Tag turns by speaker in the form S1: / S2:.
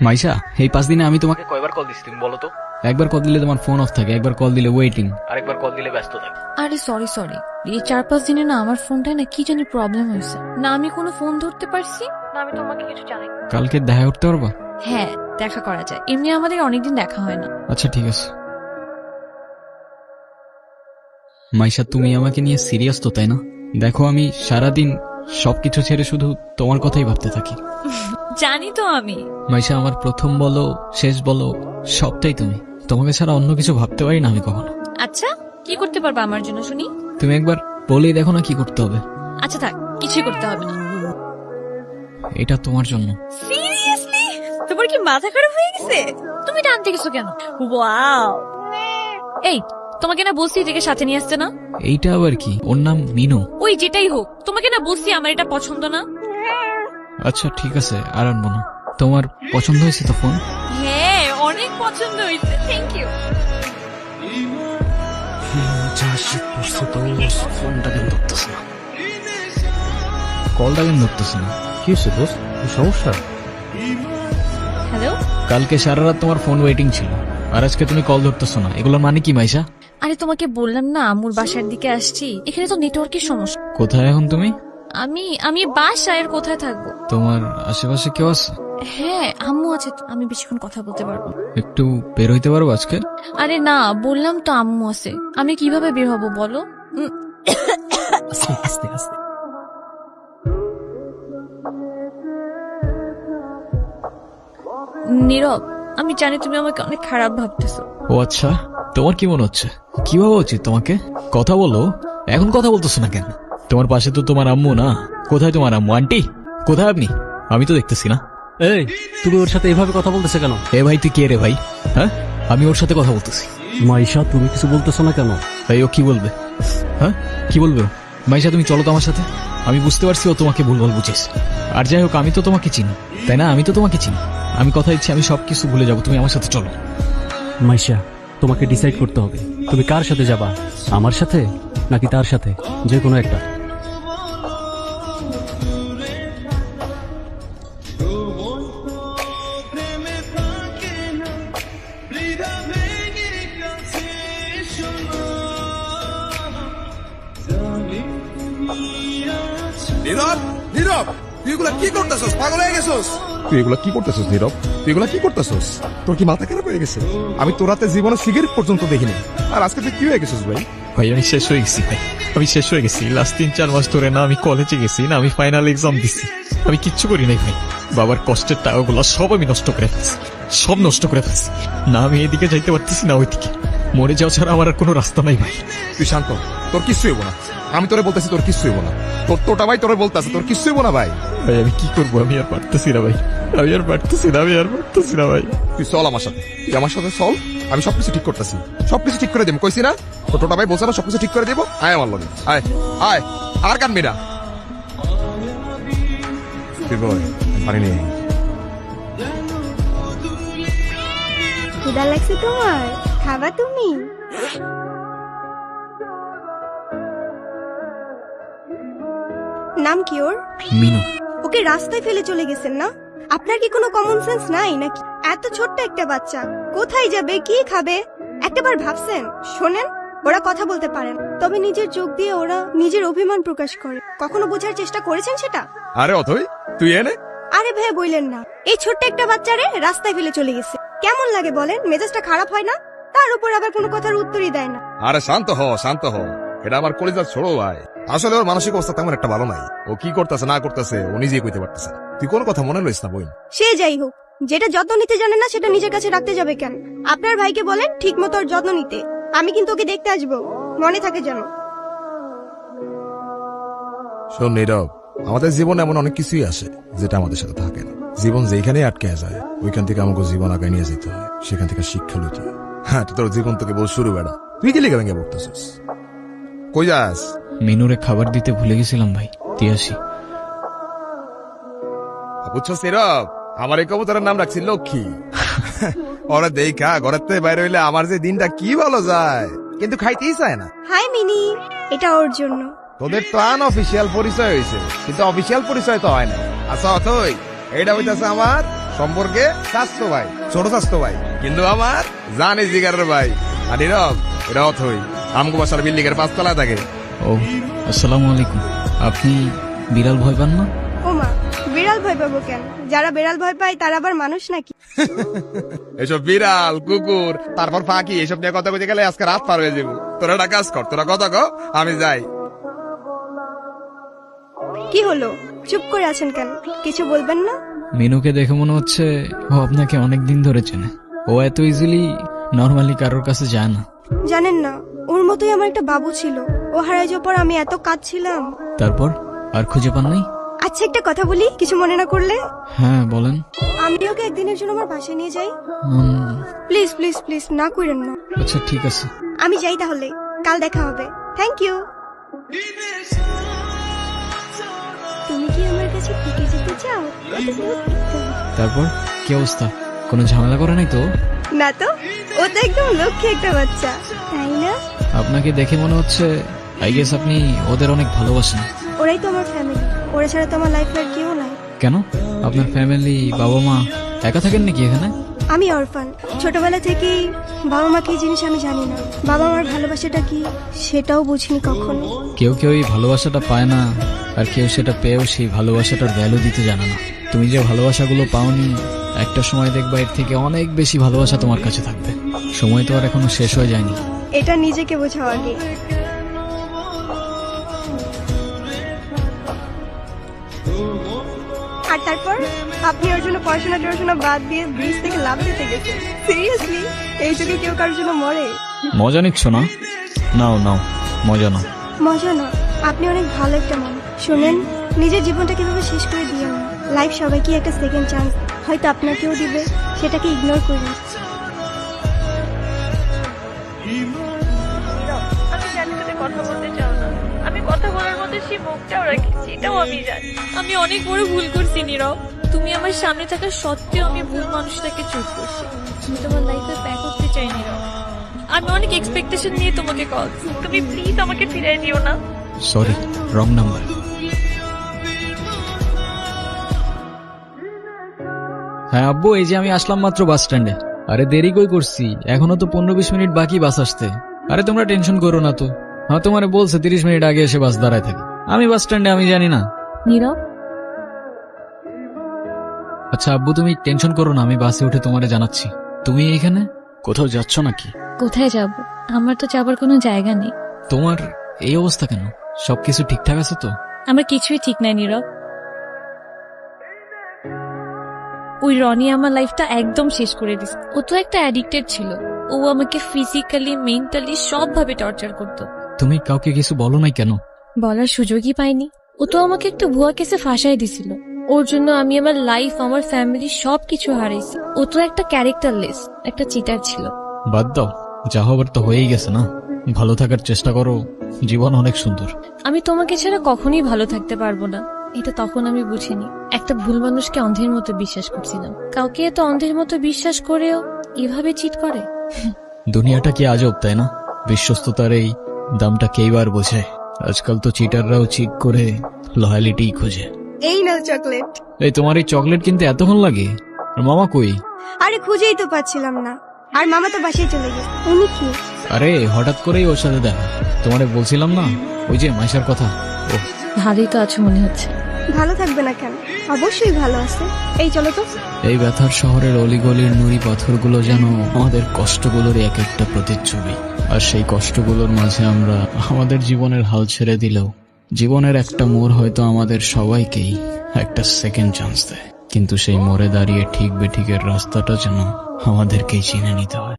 S1: মাইশা, এই 5 দিনে আমি তোমাকে কয়বার কল দিছি তুমি বলো তো? একবার কল দিলে তোমার ফোন অফ থাকে, একবার কল দিলে ওয়েটিং, আরেকবার কল দিলে ব্যস্ত থাকে।
S2: আরে সরি এই 4-5 দিনে না আমার ফোনটায় না কি জানি প্রবলেম হয়েছে, না আমি কোনো ফোন ধরতে পারছি না আমি তোমাকে কিছু জানাই।
S1: কালকে দেখা করতে পারবা?
S2: হ্যাঁ দেখা করা যায়, এমনি আমাদের অনেকদিন দেখা হয় না।
S1: আচ্ছা ঠিক আছে। মাইশা, তুমি আমাকে নিয়ে সিরিয়াস তো তাই না? দেখো আমি সারাদিন সবকিছু ছেড়ে শুধু তোমার কথাই ভাবতে থাকি।
S2: জানি তো আমি।
S1: মাইশা, আমার প্রথম বলো শেষ বলো সবটাই তুমি। তোমাকে ছাড়া অন্য কিছু ভাবতে পারি না আমি কখনো।
S2: আচ্ছা কি করতে পারবা আমার জন্য শুনি?
S1: তুমি একবার বলেই দেখো না কি করতে হবে।
S2: আচ্ছা থাক, কিছুই করতে হবে না।
S1: এটা তোমার জন্য।
S2: সিরিয়াসলি? তোমার কি মাথা খারাপ হয়ে গেছে? তুমি টানতে গেছো কেন? ওয়াও, এই তোমাকে না বলছি এটাকে সাথে নিয়ে আসতে না।
S1: এইটা আবার কি? ওর নাম মিনু।
S2: ওই যেটাই হোক, তোমাকে না বলছি আমার এটা পছন্দ না।
S1: আচ্ছা ঠিক আছে, আর আনবো না। তোমার পছন্দ হয়েছে তো ফোন?
S2: হ্যাঁ অনেক পছন্দ হয়েছে, থ্যাংক ইউ।
S1: ফোনটা কেন ধরতেছে না? কলটা কেন ধরতেছে না? কি হয়েছে দোস্ত, সমস্যা?
S2: হ্যালো।
S1: কালকে সারা রাত তোমার ফোন ওয়েটিং ছিল, আর আজকে তুমি কল ধরতেছো না, এগুলোর মানে কি মাইশা?
S2: আরে তোমাকে বললাম না আম্মুর বাসার দিকে আসছি, এখানে তো নেটওয়ার্কের সমস্যা।
S1: কোথায় এখন তুমি?
S2: আমি বাসায়, আর কোথায় থাকবো?
S1: তোমার আশেপাশে কেউ আছে?
S2: হ্যাঁ আম্মু আছে তো, আমি বেশিক্ষণ কথা বলতে পারবো।
S1: একটু বের হইতে পারবো আজকে?
S2: আরে না বললাম তো আম্মু আছে, আমি কিভাবে বের হবো বলো?
S1: আস্তে আস্তে আস্তে।
S2: নীরব, আমি জানি তুমি আমাকে অনেক খারাপ ভাবতেছো।
S1: ও আচ্ছা, তোমার কি মনে হচ্ছে? কি ভাবা উচিত তোমাকে? কথা বলো, এখন কথা বলতেছো না কেন? তোমার পাশে তো তোমার আম্মু না। কোথায় তোমার আম্মু? আন্টি কোথায় আপনি? আমি তো দেখতেছি না।
S3: এই তুমি ওর সাথে এভাবে কথা বলতেছে কেন?
S1: এ ভাই তুই কে রে ভাই? হ্যাঁ, আমি ওর সাথে কথা বলতেছি।
S3: মাইশা তুমি কিছু বলতেছো না কেন?
S1: ভাই ও কি বলবে? হ্যাঁ কি বলবে ও? মাইশা তুমি চলো তো আমার সাথে। আমি বুঝতে পারছি ও তোমাকে ভুলভাল বুঝেছে। আর যাই হোক আমি তো তোমাকে চিনি তাই না? আমি তো তোমাকে চিনি। আমি কথা দিচ্ছি আমি সবকিছু ভুলে যাবো, তুমি আমার সাথে চলো।
S3: মাইশা তোমাকে ডিসাইড করতে হবে তুমি কার সাথে যাবা, আমার সাথে নাকি তার সাথে, যে কোনো একটা।
S4: নীরব, নীরব, তুই এগুলা কি করতেছস? পাগল হয়ে গেছস? তুই এগুলা কি করতেছস নীরব? তুই এগুলা কি করতেছস? তোর কি মাথা খারাপ হয়ে গেছে? আমি তোর রাতে জীবনে সিগারেট পর্যন্ত দেখিনি, আর আজকে তুই কি হয়ে গেছিস ভাই?
S1: ভাই আমি শেষ হয়ে গেছি ভাই, আমি শেষ হয়ে গেছি। লাস্ট 3-4 মাস ধরে না আমি কলেজে গেছি না আমি ফাইনাল এক্সাম দিছি, আমি কিচ্ছু করি নাই ভাই। বাবার কষ্টের টাকাগুলো সব আমি নষ্ট করে ফেলছি, সব নষ্ট করে ফেলছি। না আমি এদিকে যাইতে পারতেছি না ওইদিকে, মরে যাওয়া ছাড়া আমার আর কোনো রাস্তা নাই ভাই।
S4: তুই শান্ত, তোর কিচ্ছু হইব না। আমি তোরে বলতেছি তোর কিচ্ছু হইব না। তোরটা ভাই তোরে বলতেছে তোর কিচ্ছু হইব না ভাই।
S1: ভাই আমি কি করবো? আমি আর পারতেছি না ভাই, আমি আর পারতেছি না, আমি আর পারতেছি না ভাই।
S4: তুই চল আমার সাথে, তুই আমার সাথে চল, আমি সবকিছু ঠিক করতেছি, সবকিছু ঠিক করে দেব। কইছি না তোরটা ভাই বলছে না সবকিছু ঠিক করে দেবো। আয় আমার লগে, আয় আয়, আর কানবি না। তুই বল পারি নেই।
S5: ক্ষুধা লাগছে তোমার? খাবা তুমি? নাম কি ওর?
S1: মিনু।
S5: ওকে রাস্তায় ফেলে চলে গেছেন না? আপনার কি কোনো কমন সেন্স নাই নাকি? এত ছোট্ট একটা বাচ্চা কোথায় যাবে, কি খাবে একটাবার ভাবছেন? শোনেন, ওরা কথা বলতে পারেন, তবে নিজের চোখ দিয়ে ওরা নিজের অভিমান প্রকাশ করে। কখনো বোঝার চেষ্টা করেছেন সেটা?
S4: আরে অথই তুই এনে।
S5: আরে ভাই বললেন না, এই ছোট্ট একটা বাচ্চারে রাস্তায় ফেলে চলে গেছে। কেমন লাগে বলেন? মেজাজটা খারাপ হয় না? তার উপর আবার কোনো কথার উত্তরই দেয় না।
S4: আরে শান্ত হ, শান্ত হ। এটা আমার কলিজার ছোট ভাই, আসলে ওর মানসিক অবস্থা তেমন একটা ভালো নাই। ও কি করতেছে না করতেছে ও নিজেই কইতে পারতেছে না। তুই কোন কথা মনে লইস না বই।
S5: সে যাই হোক, যেটা যত্ন নিতে জানে না সেটা নিজের কাছে রাখতে যাবে কেন? আপনার ভাইকে বলেন ঠিক মতো ওর যত্ন নিতে। আমি কিন্তু ওকে দেখতে আসবো, মনে থাকে যেন।
S4: শোন নীরব, আমাদের জীবনে এমন অনেক কিছুই আসে যেটা আমাদের সাথে থাকে না। জীবন যেখানে আটকে যায় ওইখান থেকে আমাকে জীবন আগায় নিয়ে যেতে হয়, সেখান থেকে শিক্ষা লইতে হয়। হ্যাঁ তোর জীবন তোকে বল শুরু বেড়া, তুই কি লিখে ভেঙে পড়তেছিস? কই যাস?
S1: মিনুরে খাবার দিতে ভুলে গেছিলাম ভাই, দিয়ে আসি।
S4: বুঝছো নীরব, আমার এই কবুতরের নাম রাখছি লক্ষ্মী। ওরা দেখা ঘরের থেকে বাইরে হইলে আমার যে দিনটা কি ভালো যায়, কিন্তু খাইতেই চায় না।
S5: হাই মিনি, এটা ওর জন্য।
S4: তোদের তো আনঅফিসিয়াল পরিচয় হয়েছে, কিন্তু অফিসিয়াল পরিচয় তো হয় না। আচ্ছা অথই, এইটা হইতাছে আমার সম্পর্কে স্বাস্থ্য ভাই, ছোট স্বাস্থ্য ভাই, কিন্তু আমার জানি জিগারের ভাই। আর নীরব, এটা অথই আমগো বাসার বিল্ডিং এর 5 তলায় থাকে।
S1: ও আসসালামু আলাইকুম। আপনি বিড়াল ভয় পান না?
S5: ওমা, বিড়াল ভয় পাবো কেন? যারা বিড়াল ভয় পায় তারা আবার মানুষ নাকি?
S4: এসব বিড়াল, কুকুর, তারপর পাখি, এসব নিয়ে কথা কইতে গেলে আজকে রাত পার হয়ে যাবো। তোরা একটা কাজ কর, তোরা কথা কও, আমি যাই।
S5: কি হলো, চুপ করে আছেন কেন? কিছু বলবেন না?
S1: মিনুকে দেখে মনে হচ্ছে ও আপনাকে অনেক দিন ধরে চেনে। ও এত ইজিলি নর্মালি কারোর কাছে যায় না।
S5: জানেন না, ওর মতোই আমার একটা বাবু ছিল। ও হারাই যাওয়ার পর আমি এত কাঁদছিলাম।
S1: তারপর আর খুঁজে পান নাই?
S5: আচ্ছা, একটা কথা বলি, কিছু মনে না করলে?
S1: হ্যাঁ বলেন।
S5: আমি ওকে একদিনের জন্য আমার বাসায় নিয়ে যাই।
S1: উম,
S5: প্লিজ প্লিজ প্লিজ, না করেন না।
S1: আচ্ছা ঠিক আছে।
S5: আমি যাই তাহলে, কাল দেখা হবে। Thank you. তুমি কি আমার কাছে থেকে যেতে চাও?
S1: তারপর কি অবস্থা? কোনো ঝামেলা করে নাই তো?
S5: না তো, ও তো একদম লক্ষ্মী একটা বাচ্চা, তাই না?
S1: আপনাকে দেখে মনে হচ্ছে আই গেস আপনি ওদের অনেক ভালোবাসেন।
S5: ওরাই তো আমার ফ্যামিলি, ওরা ছাড়া তো আমার লাইফে আর কেউ নাই।
S1: কেন? আপনার ফ্যামিলি, বাবা মা একা থাকেন নাকি এখানে?
S5: আমি অরফান। ছোটবেলা থেকেই বাবা মা কি জিনিস আমি জানি না। বাবা মার ভালোবাসাটা কি সেটাও বুঝিনি কখনো।
S1: কেউ কেউ এই ভালোবাসাটা পায় না, আর কেউ সেটা পেয়েও সেই ভালোবাসাটার ভ্যালু দিতে জানে না। তুমি যে ভালোবাসাগুলো পাওনি, একটা সময় দেখবা এর থেকে অনেক বেশি ভালোবাসা তোমার কাছে থাকবে। সময় তো আর এখনো শেষ হয়ে যায়নি।
S5: এটা নিজেকে বোঝাও আগে। আর তারপর আপনি ওর জন্য পড়াশোনা বাদ দিয়ে ব্রিজ থেকে লাভ দিতে গেছেন। সিরিয়াসলি, এই যুগে কেউ কারোর জন্য মরে?
S1: মজা নিচ্ছ না? নাও নাও, মজা নাও।
S5: মজা না, আপনি অনেক ভালো একটা মানুষ। শুনেন, নিজের জীবনটা কিভাবে শেষ করে দিয়েন না। লাইফ সবাইকে একটা সেকেন্ড চান্স হয়তো আপনাকেও দিবে, সেটাকে ইগনোর করুন।
S2: আমি জানি তুমি কথা বলতে চাও না। আমি কথা বলার মধ্যে সেই মুখটাও রাখছি, এটাও আমি জানি। আমি অনেক বড় ভুল করছি নীরব। তুমি আমার সামনে থাকা সত্ত্বেও আমি ভুল মানুষটাকে চুপ করছি। আমি তোমার লাইফে ব্যাক করতে চাই নীরব। আমি অনেক এক্সপেকটেশন নিয়ে তোমাকে কল। তুমি প্লিজ আমাকে ফিরিয়ে দিও না।
S1: Sorry, wrong number. হ্যাঁ আব্বু, এই যে আমি আসলাম মাত্র বাস স্ট্যান্ডে। আরে দেরি কই করছি, এখনো তো 15-20 মিনিট বাকি বাস আসতে। আরে তোমরা টেনশন করো না তো। হ্যাঁ তোমারে বলছে 30 মিনিট আগে এসে বাস দাঁড়ায় থাকে। আমি বাস স্ট্যান্ডে, আমি জানি না।
S2: নীরব,
S1: আচ্ছা আব্বু তুমি টেনশন করো না, আমি বাসে উঠে তোমারে জানাচ্ছি। তুমি এখানে কোথাও যাচ্ছ নাকি?
S2: কোথায় যাব? আমার তো যাবার কোনো জায়গা নেই।
S1: তোমার এই অবস্থা কেন? সবকিছু ঠিকঠাক আছে তো?
S2: আমার কিছুই ঠিক নাই নীরব। ওই রনি আমার লাইফটা একদম শেষ করে দিস। ও তো একটা অ্যাডিক্টেড ছিল। ও আমাকে ফিজিক্যালি, মেন্টালি সবভাবে টর্চার করতো।
S1: তুমি কাউকে কিছু বলো নাই কেন?
S2: বলার সুযোগই পাইনি। ও তো আমাকে একটা ভুয়া কেসে ফাঁসাই দিছিল। ওর জন্য আমি আমার লাইফ, আমার ফ্যামিলি সবকিছু হারাইছি। ও তো একটা ক্যারেক্টারলেস, একটা চিটার ছিল।
S1: বাদ দাও, যা হবার তো হয়েই গেছে না। ভালো থাকার চেষ্টা করো, জীবন অনেক সুন্দর।
S2: আমি তোমাকে ছাড়া কখনোই ভালো থাকতে পারবো না, এটা তখন আমি বুঝিনি। একটা ভুল মানুষকে অন্ধের মতো বিশ্বাস করছিলাম। কাউকে এত অন্ধের মতো বিশ্বাস করেও এভাবে চিট করে।
S1: দুনিয়াটা কি আজব, তাই না? বিশ্বস্ততার এই দামটা কেইবার বোঝে। আজকাল তো চিটাররাও চিট করে লয়ালিটি খোঁজে।
S5: এই নাও চকলেট।
S1: এই তোমার এই চকলেট কিনতে এতক্ষণ লাগে? আর মামা কই?
S5: আরে খুঁজেই তো পাচ্ছিলাম না। আর মামা তো বাসায় চলে গেছে। উনি কি?
S1: আরে হঠাৎ করেই ওর সাথে দেখা। তোমারে বলছিলাম না ওই যে মাইশার কথা। ও
S2: ভালোই তো আছো মনে হচ্ছে।
S5: ভালো থাকবে না কেন? অবশ্যই ভালো আছে। এই চলো তো।
S1: এই ব্যথার শহরের অলিগলির নুড়ি পাথরগুলো যেন আমাদের কষ্টগুলোর এক একটা প্রতিচ্ছবি। আর সেই কষ্টগুলোর মাঝে আমরা আমাদের জীবনের হাল ছেড়ে দিলেও জীবনের একটা মোড় হয়তো আমাদের সবাইকেই একটা সেকেন্ড চান্স দেয়। কিন্তু সেই মোড়ে দাঁড়িয়ে ঠিক বেঠিকের রাস্তাটা যেন আমাদেরকেই চিনে নিতে হয়।